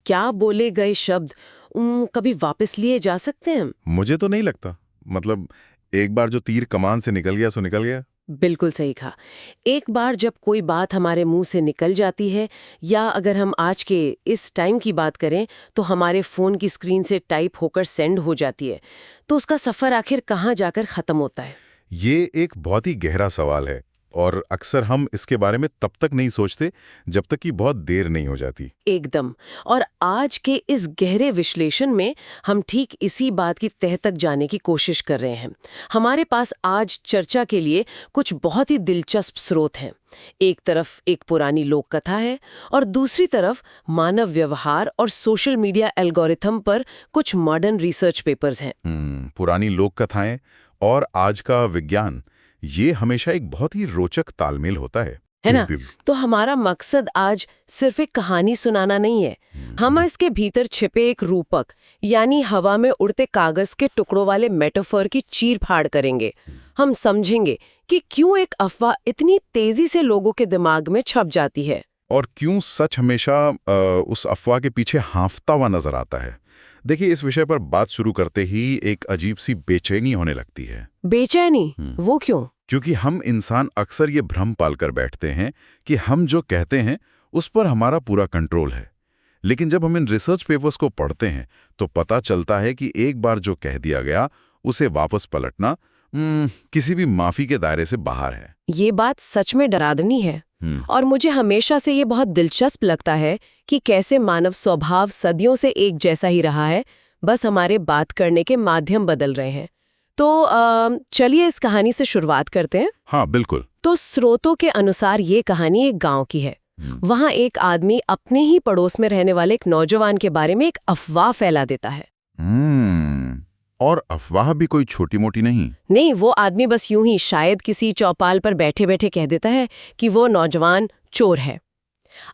क्या बोले गए शब्द कभी वापस लिए जा सकते हैं? मुझे तो नहीं लगता। मतलब एक बार जो तीर कमान से निकल गया सो निकल गया। बिल्कुल सही कहा। एक बार जब कोई बात हमारे मुंह से निकल जाती है, या अगर हम आज के इस टाइम की बात करें तो हमारे फ़ोन की स्क्रीन से टाइप होकर सेंड हो जाती है, तो उसका सफ़र आखिर कहाँ जाकर ख़त्म होता है? ये एक बहुत ही गहरा सवाल है और अक्सर हम इसके बारे में तब तक नहीं सोचते जब तक कि बहुत देर नहीं हो जाती। एकदम। और आज के इस गहरे विश्लेषण में हम ठीक इसी बात की तह तक जाने की कोशिश कर रहे हैं। हमारे पास आज चर्चा के लिए कुछ बहुत ही दिलचस्प स्रोत हैं। एक तरफ एक पुरानी लोक कथा है और दूसरी तरफ मानव व्यवहार और सोशल मीडिया एल्गोरिथम पर कुछ मॉडर्न रिसर्च पेपर्स हैं। पुरानी लोक कथाएं और आज का विज्ञान, ये हमेशा एक बहुत ही रोचक तालमेल होता है ना? तो हमारा मकसद आज सिर्फ एक कहानी सुनाना नहीं है। हम इसके भीतर छिपे एक रूपक, यानी हवा में उड़ते कागज के टुकड़ों वाले मेटाफर की चीर-फाड़ करेंगे। हम समझेंगे कि क्यों एक अफवाह इतनी तेजी से लोगों के दिमाग में छप जाती है और क्यों सच हमेशा उस अफवाह के पीछे हाँफता हुआ नजर आता है। देखिए, इस विषय पर बात शुरू करते ही एक अजीब सी बेचैनी होने लगती है। बेचैनी? वो क्यों? क्योंकि हम इंसान अक्सर ये भ्रम पालकर बैठते हैं कि हम जो कहते हैं उस पर हमारा पूरा कंट्रोल है। लेकिन जब हम इन रिसर्च पेपर्स को पढ़ते हैं तो पता चलता है कि एक बार जो कह दिया गया उसे वापस पलटना किसी भी माफी के दायरे से बाहर है। ये बात सच में डरावनी है। और मुझे हमेशा से ये बहुत दिलचस्प लगता है कि कैसे मानव स्वभाव सदियों से एक जैसा ही रहा है, बस हमारे बात करने के माध्यम बदल रहे हैं। तो चलिए इस कहानी से शुरुआत करते हैं। हाँ, बिल्कुल। तो स्रोतों के अनुसार ये कहानी एक गांव की है। वहां एक आदमी अपने ही पड़ोस में रहने वाले एक नौजवान के बारे में एक अफवाह फैला देता है। और अफवाह भी कोई छोटी मोटी नहीं, वो आदमी बस यूं ही शायद किसी चौपाल पर बैठे बैठे कह देता है कि वो नौजवान चोर है।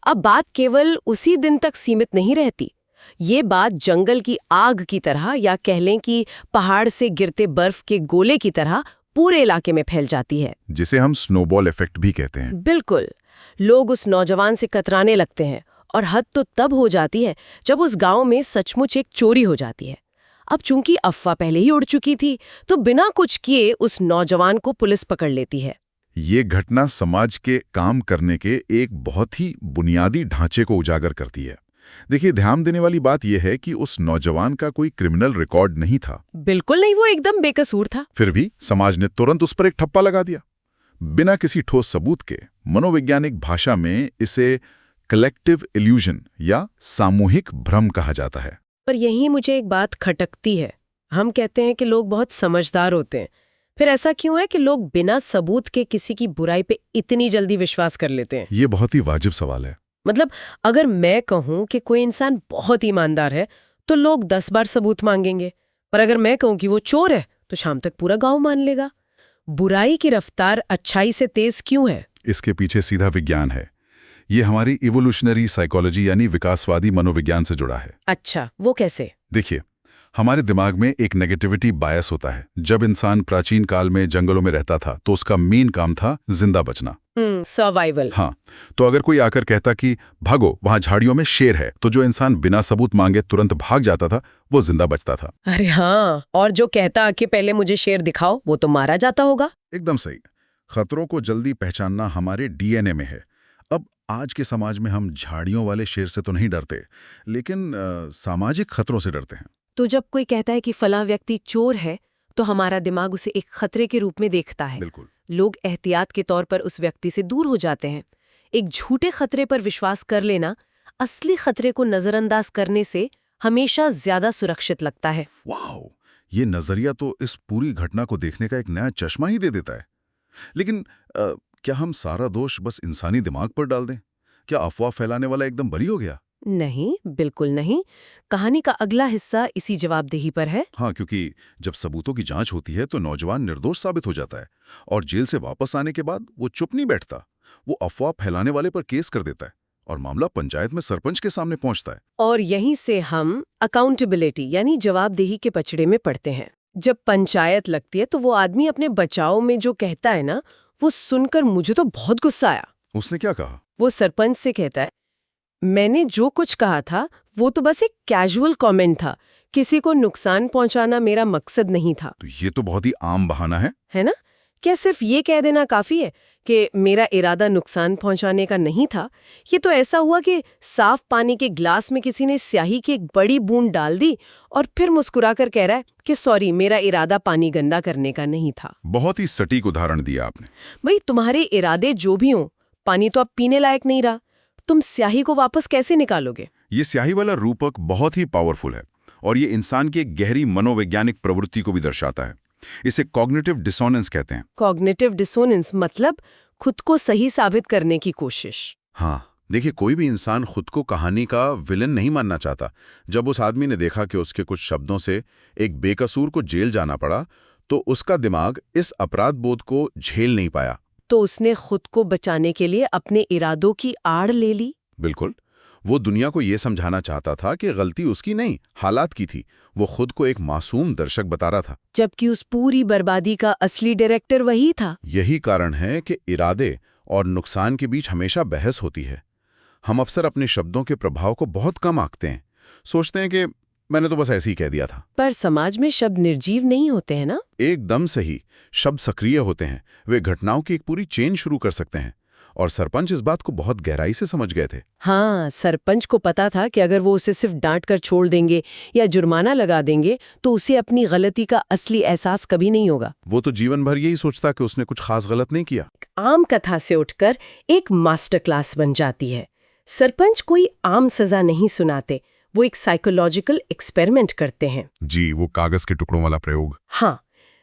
अब बात केवल उसी दिन तक सीमित नहीं रहती। ये बात जंगल की आग की तरह, या कह लें कि पहाड़ से गिरते बर्फ के गोले की तरह पूरे इलाके में फैल जाती है, जिसे हम स्नोबॉल इफेक्ट भी कहते हैं। बिल्कुल। लोग उस नौजवान से कतराने लगते हैं, और हद तो तब हो जाती है जब उस गांव में सचमुच एक चोरी हो जाती है। अब चूंकि अफवाह पहले ही उड़ चुकी थी, तो बिना कुछ किए उस नौजवान को पुलिस पकड़ लेती है। ये घटना समाज के काम करने के एक बहुत ही बुनियादी ढांचे को उजागर करती है। देखिए, ध्यान देने वाली बात यह है कि उस नौजवान का कोई क्रिमिनल रिकॉर्ड नहीं था। बिल्कुल नहीं, वो एकदम बेकसूर था। फिर भी समाज ने तुरंत उस पर एक ठप्पा लगा दिया, बिना किसी ठोस सबूत के। मनोवैज्ञानिक भाषा में इसे कलेक्टिव इल्यूजन या सामूहिक भ्रम कहा जाता है। पर यही मुझे एक बात खटकती है। हम कहते हैं कि लोग बहुत समझदार होते हैं, फिर ऐसा क्यों है कि लोग बिना सबूत के किसी की बुराई पे इतनी जल्दी विश्वास कर लेते हैं? ये बहुत ही वाजिब सवाल है। मतलब अगर मैं कहूं कि कोई इंसान बहुत ईमानदार है तो लोग 10 बार सबूत मांगेंगे, पर अगर मैं कहूं कि वो चोर है तो शाम तक पूरा गांव मान लेगा। बुराई की रफ्तार अच्छाई से तेज क्यों है? इसके पीछे सीधा विज्ञान है। ये हमारी इवोल्यूशनरी साइकोलॉजी यानी विकासवादी मनोविज्ञान से जुड़ा है। अच्छा, वो कैसे? देखिए, हमारे दिमाग में एक नेगेटिविटी बायस होता है। जब इंसान प्राचीन काल में जंगलों में रहता था तो उसका मेन काम था जिंदा बचना, सर्वाइवल। हाँ, तो अगर कोई आकर कहता कि भागो, वहां झाड़ियों में शेर है, तो जो इंसान बिना सबूत मांगे तुरंत भाग जाता था, वो जिंदा बचता था। अरे हाँ, और जो कहता कि पहले मुझे शेर दिखाओ, वो तो मारा जाता होगा। एकदम सही। खतरों को जल्दी पहचानना हमारे डीएनए में है। अब आज के समाज में हम झाड़ियों वाले शेर से तो नहीं डरते, लेकिन सामाजिक खतरों से डरते हैं। तो जब कोई कहता है कि फलां व्यक्ति चोर है, तो हमारा दिमाग उसे एक खतरे के रूप में देखता है। बिल्कुल। लोग एहतियात के तौर पर उस व्यक्ति से दूर हो जाते हैं। एक झूठे खतरे पर विश्वास कर लेना असली खतरे को नजरअंदाज करने से हमेशा ज्यादा सुरक्षित लगता है। वाह, ये नजरिया तो इस पूरी घटना को देखने का एक नया चश्मा ही दे देता है। लेकिन क्या हम सारा दोष बस इंसानी दिमाग पर डाल दें? क्या अफवाह फैलाने वाला एकदम बरी हो गया? नहीं, बिल्कुल नहीं। कहानी का अगला हिस्सा इसी जवाबदेही पर है। हाँ, क्योंकि जब सबूतों की जांच होती है तो नौजवान निर्दोष साबित हो जाता है और जेल से वापस आने के बाद वो चुप नहीं बैठता। वो अफवाह फैलाने वाले पर केस कर देता है और मामला पंचायत में सरपंच के सामने पहुंचता है। और यहीं से हम अकाउंटेबिलिटी यानी जवाबदेही के पचड़े में पड़ते हैं। जब पंचायत लगती है तो वो आदमी अपने बचाव में जो कहता है ना, वो सुनकर मुझे तो बहुत गुस्सा आया। उसने क्या कहा? वो सरपंच से कहता है मैंने जो कुछ कहा था वो तो बस एक कैजुअल कमेंट था। किसी को नुकसान पहुंचाना मेरा मकसद नहीं था। तो ये तो बहुत ही आम बहाना है ना? क्या सिर्फ ये कह देना काफी है कि मेरा इरादा नुकसान पहुंचाने का नहीं था? ये तो ऐसा हुआ कि साफ पानी के ग्लास में किसी ने स्याही की एक बड़ी बूंद डाल दी और फिर मुस्कुराकर कह रहा है कि सॉरी, मेरा इरादा पानी गंदा करने का नहीं था। बहुत ही सटीक उदाहरण दिया आपने। भाई, तुम्हारे इरादे जो भी हों, पानी तो अब पीने लायक नहीं रहा। तुम स्याही को वापस कैसे निकालोगे? ये स्याही वाला रूपक बहुत ही पावरफुल है और ये इंसान की एक गहरी मनोवैज्ञानिक प्रवृत्ति को भी दर्शाता है। इसे कॉग्निटिव डिसोनेंस कहते हैं। कॉग्निटिव डिसोनेंस मतलब खुद को सही साबित करने की कोशिश। हाँ, देखिए, कोई भी इंसान खुद को कहानी का विलन नहीं मानना चाहता। जब उस आदमी ने देखा कि उसके कुछ शब्दों से एक बेकसूर को जेल जाना पड़ा, तो उसका दिमाग इस अपराध बोध को झेल नहीं पाया। तो उसने खुद को बचाने के लिए अपने इरादों की आड़ ले ली। बिल्कुल। वो दुनिया को ये समझाना चाहता था कि गलती उसकी नहीं, हालात की थी। वो खुद को एक मासूम दर्शक बता रहा था, जबकि उस पूरी बर्बादी का असली डायरेक्टर वही था। यही कारण है कि इरादे और नुकसान के बीच हमेशा बहस होती है। हम अक्सर अपने शब्दों के प्रभाव को बहुत कम आंकते हैं। सोचते हैं कि मैंने तो बस ऐसे ही कह दिया था। पर समाज में शब्द निर्जीव नहीं होते हैं ना? एकदम सही। शब्द सक्रिय होते हैं। वे घटनाओं की एक पूरी चेन शुरू कर सकते हैं। और सरपंच इस बात को बहुत गहराई से समझ गए थे। हाँ, सरपंच को पता था कि अगर वो उसे सिर्फ डांट कर छोड़ देंगे या जुर्माना लगा देंगे तो उसे अपनी गलती का असली एहसास कभी नहीं होगा। वो तो जीवन भर यही सोचता कि उसने कुछ खास गलत नहीं किया। आम कथा से उठकर एक मास्टर क्लास बन जाती है। सरपंच कोई आम सजा नहीं सुनाते, वो एक साइकोलॉजिकल एक्सपेरिमेंट करते हैं। जी, वो कागज के टुकड़ों वाला प्रयोग। हाँ,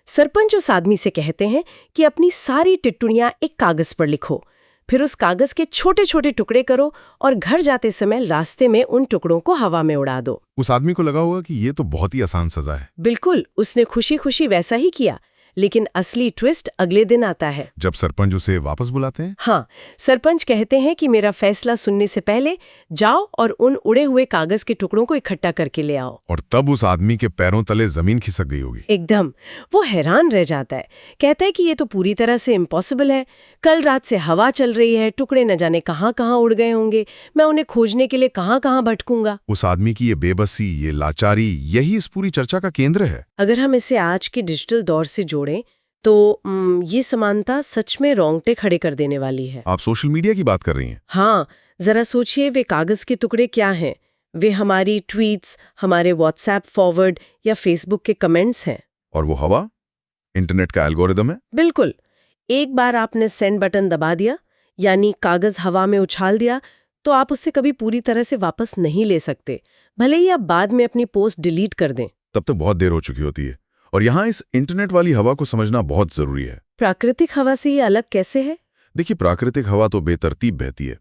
सरपंच उस आदमी से कहते हैं कि अपनी सारी टिप्पणियां एक कागज पर लिखो, फिर उस कागज के छोटे छोटे टुकड़े करो और घर जाते समय रास्ते में उन टुकड़ों को हवा में उड़ा दो। उस आदमी को लगा होगा कि ये तो बहुत ही आसान सजा है। बिल्कुल, उसने खुशी खुशी वैसा ही किया। लेकिन असली ट्विस्ट अगले दिन आता है, जब सरपंच उसे वापस बुलाते हैं। हाँ, सरपंच कहते हैं कि मेरा फैसला सुनने से पहले जाओ और उन उड़े हुए कागज के टुकड़ों को इकट्ठा करके ले आओ। और तब उस आदमी के पैरों तले जमीन खिसक गई होगी। एकदम। वो हैरान रह जाता है, कहता है कि ये तो पूरी तरह से इम्पॉसिबल है। कल रात से हवा चल रही है, टुकड़े न जाने कहाँ कहाँ उड़ गए होंगे, मैं उन्हें खोजने के लिए कहाँ कहाँ भटकूंगा। उस आदमी की ये बेबसी, ये लाचारी, यही इस पूरी चर्चा का केंद्र है। अगर हम इसे आज के डिजिटल दौर से जोड़ें तो ये समानता सच में रोंगटे खड़े कर देने वाली है। आप सोशल मीडिया की बात कर रही हैं? हाँ, जरा सोचिए, वे कागज के टुकड़े क्या हैं? वे हमारी ट्वीट्स, हमारे व्हाट्सएप फॉरवर्ड या फेसबुक के कमेंट्स हैं। और वो हवा इंटरनेट का एल्गोरिदम है। बिल्कुल। एक बार आपने सेंड बटन दबा दिया, यानी कागज हवा में उछाल दिया, तो आप उससे कभी पूरी तरह से वापस नहीं ले सकते, भले ही आप बाद में अपनी पोस्ट डिलीट कर दें। तब तो बहुत देर हो चुकी होती है। और यहाँ इस इंटरनेट वाली हवा को समझना बहुत जरूरी है। प्राकृतिक हवा से ये अलग कैसे है? देखिए, प्राकृतिक हवा तो बेतरतीब बहती है,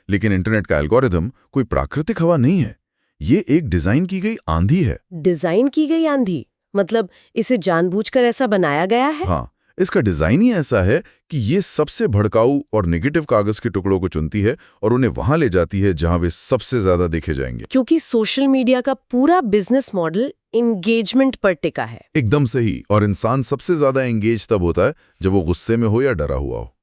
लेकिन इंटरनेट का एल्गोरिदम कोई प्राकृतिक हवा नहीं है। ये एक डिजाइन की गई आंधी है। डिजाइन की गई आंधी मतलब इसे जानबूझकर ऐसा बनाया गया है? हाँ, इसका डिजाइन ही ऐसा है कि ये सबसे भड़काऊ और नेगेटिव कागज के टुकड़ों को चुनती है और उन्हें वहां ले जाती है जहां वे सबसे ज्यादा देखे जाएंगे। क्योंकि सोशल मीडिया का पूरा बिजनेस मॉडल एंगेजमेंट पर टिका है। एकदम सही। और इंसान सबसे ज्यादा एंगेज तब होता है जब वो गुस्से में हो या डरा हुआ हो।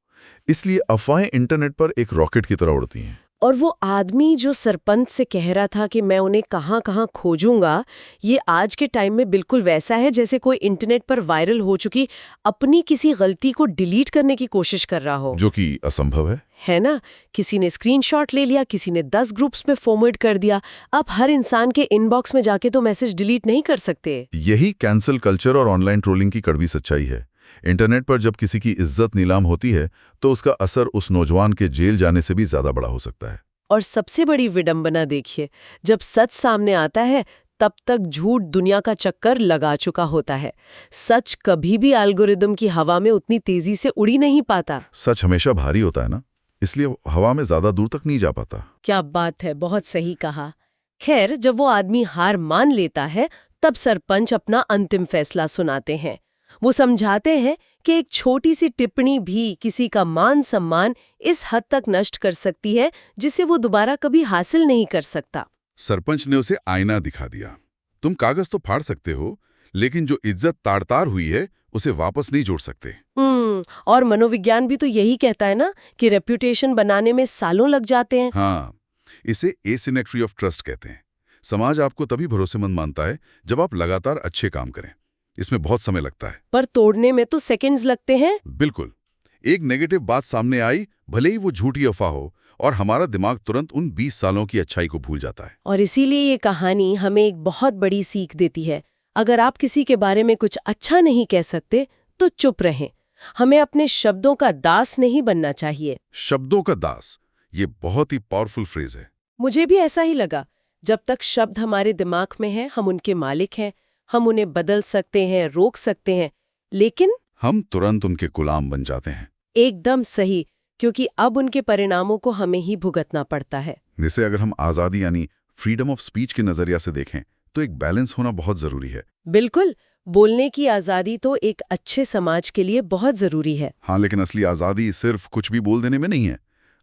इसलिए अफवाहें इंटरनेट पर एक रॉकेट की तरह उड़ती हैं। और वो आदमी जो सरपंच से कह रहा था कि मैं उन्हें कहाँ कहाँ खोजूंगा, ये आज के टाइम में बिल्कुल वैसा है जैसे कोई इंटरनेट पर वायरल हो चुकी अपनी किसी गलती को डिलीट करने की कोशिश कर रहा हो। जो कि असंभव है ना? किसी ने स्क्रीनशॉट ले लिया, किसी ने 10 ग्रुप्स में फॉरवर्ड कर दिया। अब हर इंसान के इनबॉक्स में जाके तो मैसेज डिलीट नहीं कर सकते। यही कैंसल कल्चर और ऑनलाइन ट्रोलिंग की कड़वी सच्चाई है। इंटरनेट पर जब किसी की इज्जत नीलाम होती है तो उसका असर उस नौजवान के जेल जाने से भी ज्यादा बड़ा हो सकता है। और सबसे बड़ी विडंबना देखिए, जब सच सामने आता है तब तक झूठ दुनिया का चक्कर लगा चुका होता है। सच कभी भी एल्गोरिदम की हवा में उतनी तेजी से उड़ी नहीं पाता। सच हमेशा भारी होता है ना, इसलिए हवा में ज्यादा दूर तक नहीं जा पाता। क्या बात है, बहुत सही कहा। खैर, जब वो आदमी हार मान लेता है तब सरपंच अपना अंतिम फैसला सुनाते हैं। वो समझाते हैं कि एक छोटी सी टिप्पणी भी किसी का मान सम्मान इस हद तक नष्ट कर सकती है जिसे वो दोबारा कभी हासिल नहीं कर सकता। सरपंच ने उसे आईना दिखा दिया। तुम कागज तो फाड़ सकते हो, लेकिन जो इज्जत तार-तार हुई है उसे वापस नहीं जोड़ सकते। और मनोविज्ञान भी तो यही कहता है ना कि रेप्यूटेशन बनाने में सालों लग जाते हैं। हाँ, इसे एसिनेक्ट्री ऑफ ट्रस्ट कहते हैं। समाज आपको तभी भरोसेमंद मानता है जब आप लगातार अच्छे काम करें। इसमें बहुत समय लगता है। पर तोड़ने में तो सेकंड्स लगते हैं। बिल्कुल। एक नेगेटिव बात सामने आई, भले ही वो झूठी अफवाह हो, और हमारा दिमाग तुरंत उन 20 सालों की अच्छाई को भूल जाता है। और इसीलिए ये कहानी हमें एक बहुत बड़ी सीख देती है। अगर आप किसी के बारे में कुछ अच्छा नहीं कह सकते तो चुप रहें। हमें अपने शब्दों का दास नहीं बनना चाहिए। शब्दों का दास, ये बहुत ही पावरफुल फ्रेज है। मुझे भी ऐसा ही लगा। जब तक शब्द हमारे दिमाग में हैं, हम उनके मालिक हैं। हम उन्हें बदल सकते हैं, रोक सकते हैं, लेकिन हम तुरंत उनके गुलाम बन जाते हैं। एकदम सही, क्योंकि अब उनके परिणामों को हमें ही भुगतना पड़ता है। जैसे अगर हम आज़ादी यानी फ्रीडम ऑफ स्पीच के नज़रिया से देखें तो एक बैलेंस होना बहुत ज़रूरी है। बिल्कुल, बोलने की आज़ादी तो एक अच्छे समाज के लिए बहुत ज़रूरी है। हाँ, लेकिन असली आज़ादी सिर्फ कुछ भी बोल देने में नहीं है।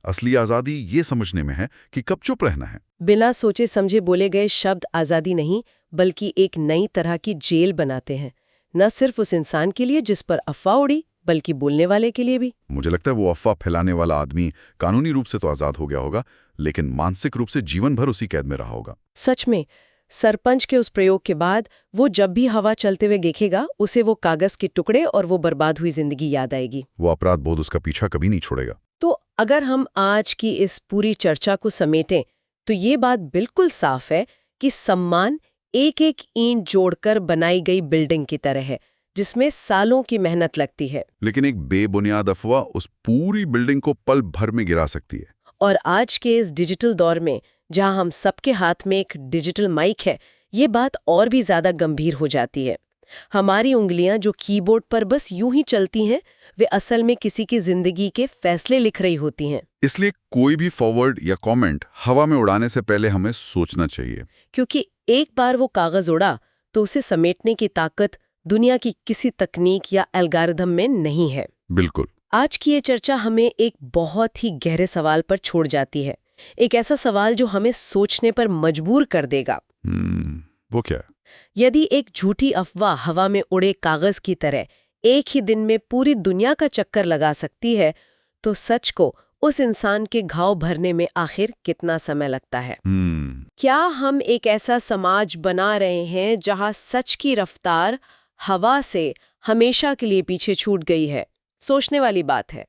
असली आज़ादी ये समझने में है कि कब चुप रहना है। बिना सोचे समझे बोले गए शब्द आज़ादी नहीं, बल्कि एक नई तरह की जेल बनाते हैं। न सिर्फ उस इंसान के लिए जिस पर अफवाह उड़ी, बल्कि बोलने वाले के लिए भी। मुझे लगता है वो अफवाह फैलाने वाला आदमी कानूनी रूप से तो आज़ाद हो गया होगा, लेकिन मानसिक रूप से जीवन भर उसी कैद में रहा होगा। सच में, सरपंच के उस प्रयोग के बाद वो जब भी हवा चलते हुए देखेगा, उसे वो कागज के टुकड़े और वो बर्बाद हुई जिंदगी याद आएगी। वो अपराध बोध उसका पीछा कभी नहीं छोड़ेगा। तो अगर हम आज की इस पूरी चर्चा को समेटें, तो ये बात बिल्कुल साफ है कि सम्मान एक एक ईंट जोड़कर बनाई गई बिल्डिंग की तरह है, जिसमें सालों की मेहनत लगती है। लेकिन एक बेबुनियाद अफवाह उस पूरी बिल्डिंग को पल भर में गिरा सकती है। और आज के इस डिजिटल दौर में, जहां हम सबके हाथ में एक डिजिटल माइक है, ये बात और भी ज्यादा गंभीर हो जाती है। हमारी उंगलियां जो कीबोर्ड पर बस यूं ही चलती हैं, वे असल में किसी की जिंदगी के फैसले लिख रही होती हैं। इसलिए कोई भी फॉरवर्ड या कमेंट हवा में उड़ाने से पहले हमें सोचना चाहिए। क्योंकि एक बार वो कागज उड़ा तो उसे समेटने की ताकत दुनिया की किसी तकनीक या एल्गोरिथम में नहीं है। बिल्कुल। आज की ये चर्चा हमें एक बहुत ही गहरे सवाल पर छोड़ जाती है। एक ऐसा सवाल जो हमें सोचने पर मजबूर कर देगा। वो क्या है? यदि एक झूठी अफवाह हवा में उड़े कागज की तरह एक ही दिन में पूरी दुनिया का चक्कर लगा सकती है, तो सच को उस इंसान के घाव भरने में आखिर कितना समय लगता है? क्या हम एक ऐसा समाज बना रहे हैं जहां सच की रफ्तार हवा से हमेशा के लिए पीछे छूट गई है? सोचने वाली बात है।